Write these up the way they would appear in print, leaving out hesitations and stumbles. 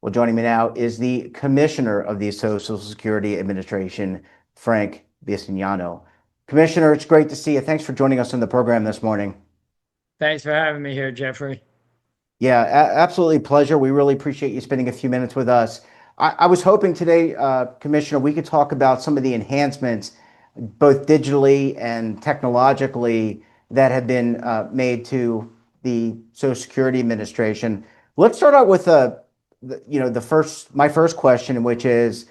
Well, joining me now is the Commissioner of the Social Security Administration, Frank Bisignano. Commissioner, it's great to see you. Thanks for joining us on the program this morning. Thanks for having me here, Jeffrey. Yeah, absolutely pleasure. We really appreciate you spending a few minutes with us. I was hoping today, Commissioner, we could talk about some of the enhancements, both digitally and technologically, that have been made to the Social Security Administration. Let's start out with my first question, which is,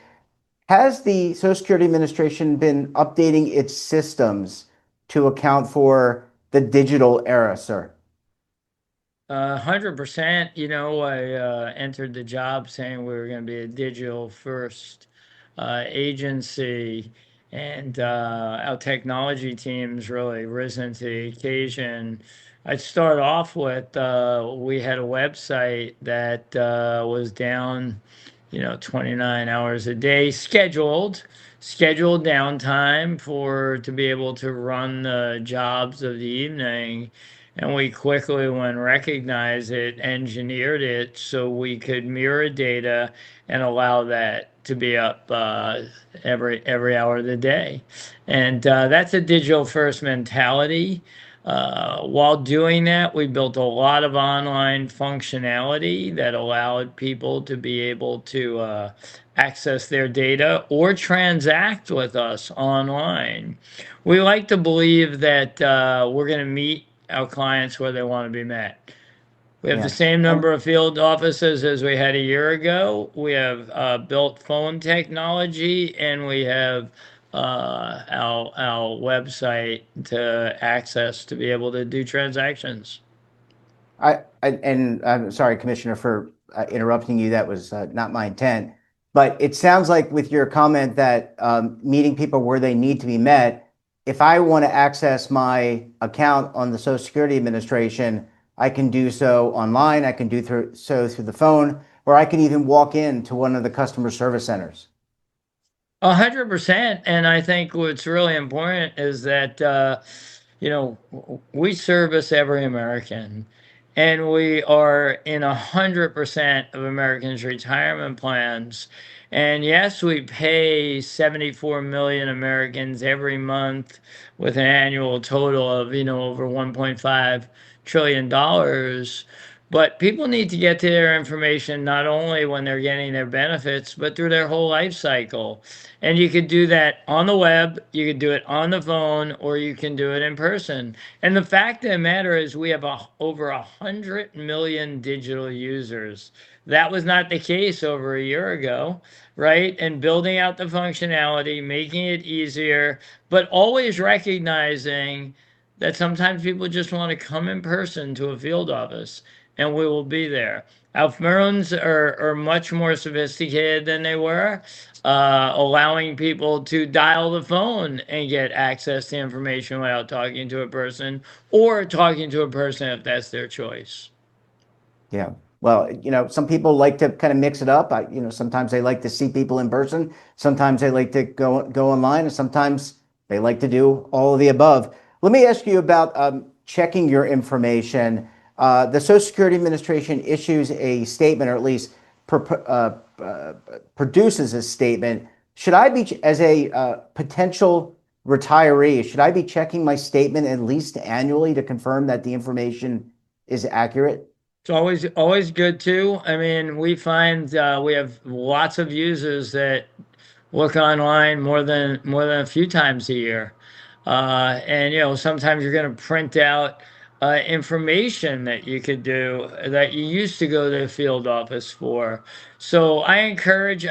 has the Social Security Administration been updating its systems to account for the digital era, sir? 100%. I entered the job saying we were going to be a digital first agency, and our technology team's really risen to the occasion. I'd start off with we had a website that was down, 29 hours a day, scheduled downtime for to be able to run the jobs of the evening. And we quickly, when recognized it, engineered it so we could mirror data and allow that to be up every hour of the day. And that's a digital first mentality. While doing that, we built a lot of online functionality that allowed people to be able to access their data or transact with us online. We like to believe that we're going to meet our clients where they want to be met. We have the Yeah. same And number of field offices as we had a year ago. We have built phone technology, and we have our website to access to be able to do transactions. I'm sorry, Commissioner, for interrupting you. That was not my intent. But it sounds like with your comment that meeting people where they need to be met, if I want to access my account on the Social Security Administration, I can do so online. I can do through the phone, or I can even walk into one of the customer service centers. 100%. And I think what's really important is that, we service every American, and we are in 100% of Americans' retirement plans. And yes, we pay 74 million Americans every month with an annual total of, over $1.5 trillion. But people need to get to their information not only when they're getting their benefits, but through their whole life cycle. And you could do that on the web, you could do it on the phone, or you can do it in person. And the fact of the matter is, we have over 100 million digital users. That was not the case over a year ago, right? And building out the functionality, making it easier, but always recognizing that sometimes people just want to come in person to a field office, and we will be there. Our phones are much more sophisticated than they were, allowing people to dial the phone and get access to information without talking to a person, or talking to a person if that's their choice. Yeah. Well, some people like to kind of mix it up. Sometimes they like to see people in person. Sometimes they like to go online, and sometimes they like to do all of the above. Let me ask you about checking your information. The Social Security Administration issues a statement, or at least produces a statement. Should I be, as a potential retiree, should I be checking my statement at least annually to confirm that the information is accurate? It's always good too. I mean, we find we have lots of users that look online more than a few times a year. And sometimes you're going to print out information that you could do that you used to go to the field office for. So I encourage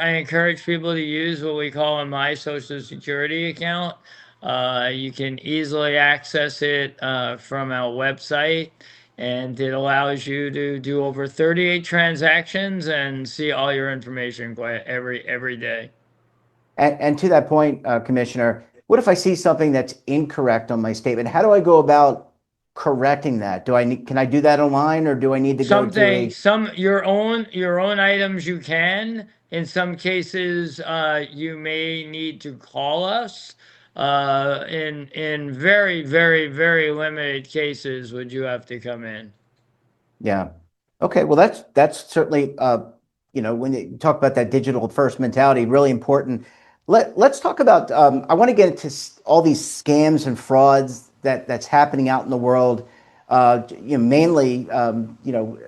people to use what we call a My Social Security account. You can easily access it from our website, and it allows you to do over 38 transactions and see all your information quite every day. And to that point, Commissioner, what if I see something that's incorrect on my statement? How do I go about correcting that? Can I do that online, or do I need to go to Something, a? some your own items you can. In some cases, you may need to call us. In very, very, very limited cases, would you have to come in? Yeah. Okay. Well, that's certainly when you talk about that digital first mentality, really important. Let's talk about. I want to get into all these scams and frauds that's happening out in the world, mainly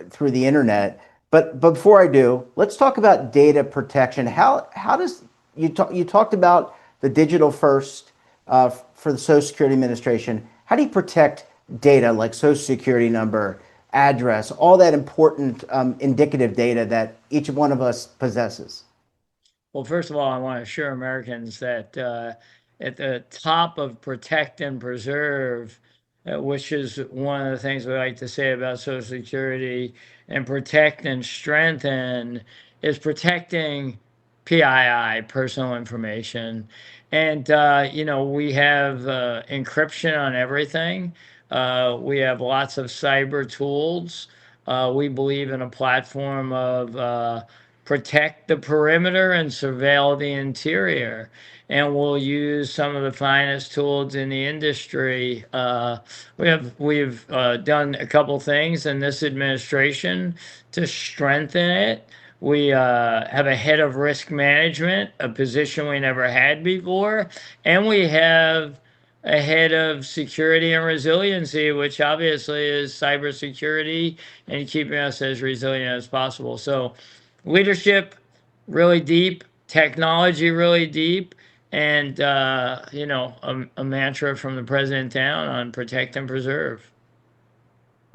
through the internet. But before I do, let's talk about data protection. How does you talked about the digital first for the Social Security Administration? How do you protect data like Social Security number, address, all that important indicative data that each one of us possesses? Well, first of all, I want to assure Americans that at the top of protect and preserve, which is one of the things we like to say about Social Security, and protect and strengthen is protecting PII, personal information. And, we have encryption on everything. We have lots of cyber tools. We believe in a platform of protect the perimeter and surveil the interior. And we'll use some of the finest tools in the industry. We've done a couple things in this administration to strengthen it. We have a head of risk management, a position we never had before, and we have a head of security and resiliency, which obviously is cybersecurity and keeping us as resilient as possible. So leadership really deep, technology really deep, and a mantra from the president down on protect and preserve.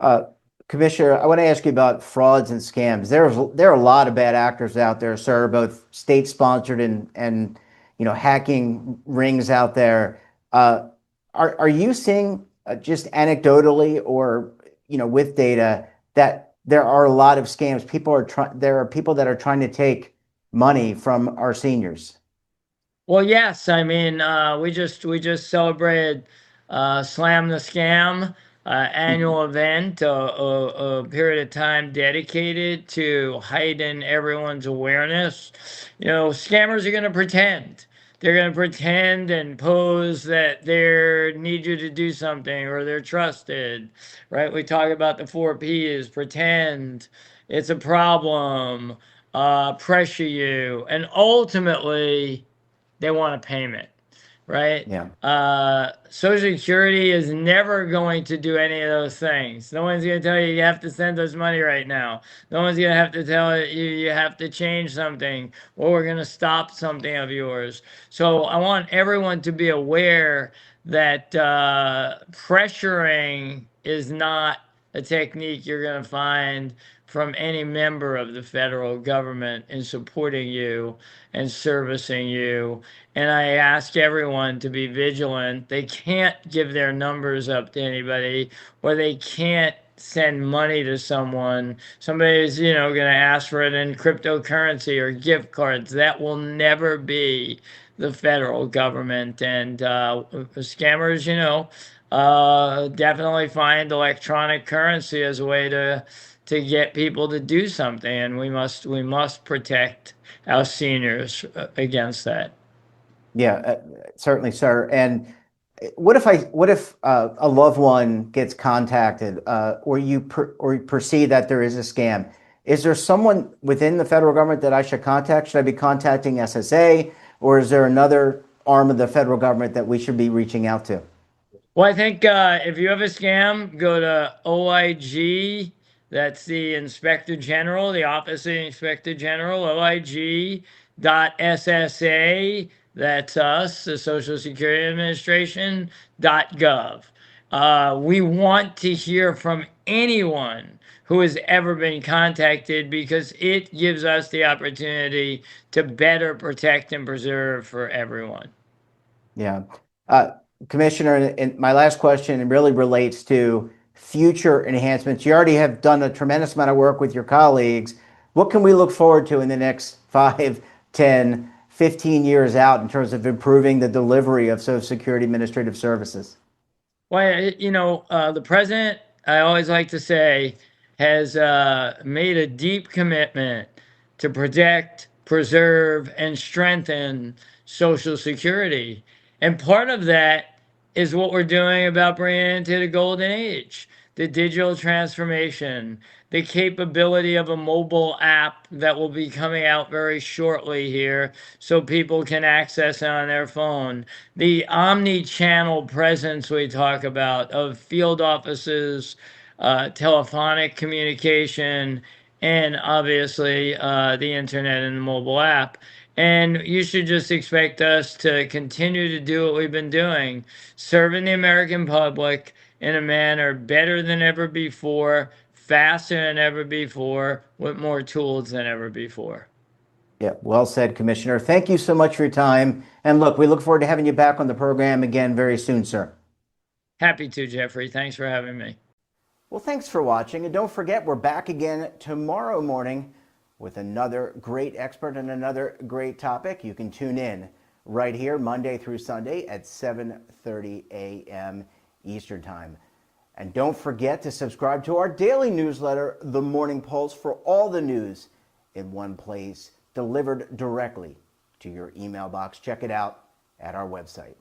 Uh, Commissioner, I want to ask you about frauds and scams. There are a lot of bad actors out there, sir, both state sponsored and hacking rings out there. Uh, are you seeing just anecdotally or with data that there are a lot of scams? There are people that are trying to take money from our seniors. Well, yes. I mean, we just celebrated Slam the Scam annual event, a period of time dedicated to heighten everyone's awareness. Scammers are going to pretend. They're going to pretend and pose that they need you to do something or they're trusted, right? We talk about the four P's: pretend, it's a problem, pressure you, and ultimately they want a payment, right? Yeah. Social Security is never going to do any of those things. No one's going to tell you you have to send us money right now. No one's going to have to tell you you have to change something or we're going to stop something of yours. So I want everyone to be aware that pressuring is not a technique you're going to find from any member of the federal government in supporting you and servicing you. And I ask everyone to be vigilant. They can't give their numbers up to anybody, or they can't send money to someone. Somebody's, going to ask for it in cryptocurrency or gift cards. That will never be the federal government. And scammers, definitely find electronic currency as a way to get people to do something, and we must protect our seniors against that. Yeah, certainly, sir. And what if a loved one gets contacted, or you perceive that there is a scam? Is there someone within the federal government that I should contact? Should I be contacting SSA, or is there another arm of the federal government that we should be reaching out to? Well, I think if you have a scam, go to OIG. That's the Inspector General, the Office of the Inspector General, OIG.SSA. That's us, the Social Security Administration, .gov. We want to hear from anyone who has ever been contacted because it gives us the opportunity to better protect and preserve for everyone. Yeah. Uh, Commissioner, and my last question really relates to future enhancements. You already have done a tremendous amount of work with your colleagues. What can we look forward to in the next 5, 10, 15 years out in terms of improving the delivery of Social Security administrative services? Well, the president, I always like to say, has made a deep commitment to protect, preserve, and strengthen Social Security. And part of that is what we're doing about bringing it into the golden age. the digital transformation, the capability of a mobile app that will be coming out very shortly here so people can access it on their phone, the omni-channel presence we talk about of field offices, telephonic communication, and obviously the internet and the mobile app. And you should just expect us to continue to do what we've been doing, serving the American public in a manner better than ever before, faster than ever before, with more tools than ever before. Yeah, well said, Commissioner. Thank you so much for your time. And look, we look forward to having you back on the program again very soon, sir. Happy to, Jeffrey. Thanks for having me. Well, thanks for watching. And don't forget, we're back again tomorrow morning with another great expert and another great topic. You can tune in right here Monday through Sunday at 7:30 a.m. Eastern Time. And don't forget to subscribe to our daily newsletter, The Morning Pulse, for all the news in one place, delivered directly to your email box. Check it out at our website.